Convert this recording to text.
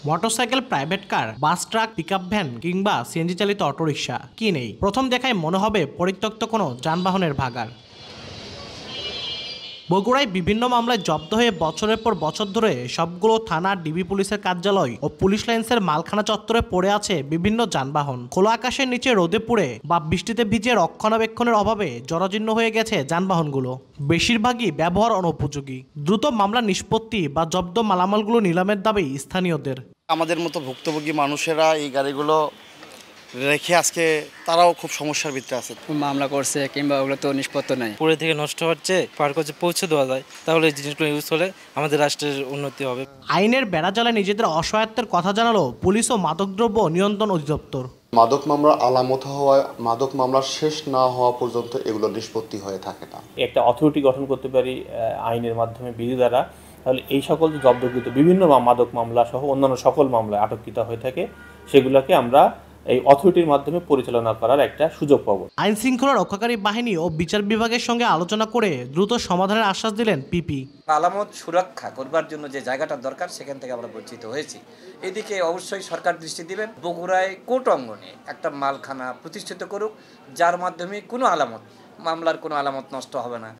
Motorcycle, private car, বাস, truck, pickup van কিংবা CNG চালিত autorickshaw কি নেই? প্রথম দেখায় মনে হবে পরিত্যক্ত কোনো যানবাহনের ভাগাড়। বগুড়ায় বিভিন্ন মামলায় জব্দ হয়ে বছরের পর বছর ধরে সবগুলো থানা, ডিবি পুলিশের কার্যালয় ও পুলিশ লাইন্সের মালখানা চত্বরে পড়ে আছে বিভিন্ন যানবাহন। খোলা আকাশের নিচে রোদে পুড়ে বা বৃষ্টিতে ভিজে রক্ষণাবেক্ষণের অভাবে জরাজীর্ণ হয়ে গেছে যানবাহনগুলো। বেশিরভাগই ব্যবহার অনুপযোগী। দ্রুত মামলা নিষ্পত্তি বা জব্দ মালামালগুলো নিলামের দাবি স্থানীয়দের। আমাদের মতো ভুক্তভোগী মানুষেরা এই গাড়িগুলো রেখে আজকে তারাও খুব সমস্যার ভিতরে আছে। মামলা করছে কিংবা ওগুলো তো নিষ্পত্তি নাই, পরে থেকে নষ্ট হচ্ছে, পার করছে পৌঁছে দেওয়া যায়, তাহলে এই জিনিসগুলো ইউজ হলে আমাদের রাষ্ট্রের উন্নতি হবে। আইনের বেড়াজালে নিজেদের অসহায়ত্বের কথা জানালো পুলিশ ও মাদকদ্রব্য নিয়ন্ত্রণ অধিদপ্তর। মাদক মামলার আলামত হওয়ায় মাদক মামলা শেষ না হওয়া পর্যন্ত এগুলো নিষ্পত্তি হয়ে থাকে না। একটা অথরিটি গঠন করতে পারি আইনের মাধ্যমে, বিধি দ্বারা, তাহলে এই সকল যে জব্দকৃত বিভিন্ন মাদক মামলা সহ অন্যান্য সকল মামলায় আটককৃত হয়ে থাকে সেগুলোকে আমরা এই অথরিটির মাধ্যমে পরিচালনা করার একটা সুযোগ পাবো। আইন শৃঙ্খলা রক্ষাকারী বাহিনী ও বিচার বিভাগের সঙ্গে আলোচনা করে দ্রুত সমাধানের আশ্বাস দিলেন পিপি। আলামত সুরক্ষা করবার জন্য যে জায়গাটা দরকার সেখান থেকে আমরা বঞ্চিত হয়েছি। এদিকে অবশ্যই সরকার দৃষ্টি দিবেন, বগুড়ায় কোর্ট অঙ্গনে একটা মালখানা প্রতিষ্ঠিত করুক, যার মাধ্যমে কোনো আলামত, মামলার কোনো আলামত নষ্ট হবে না।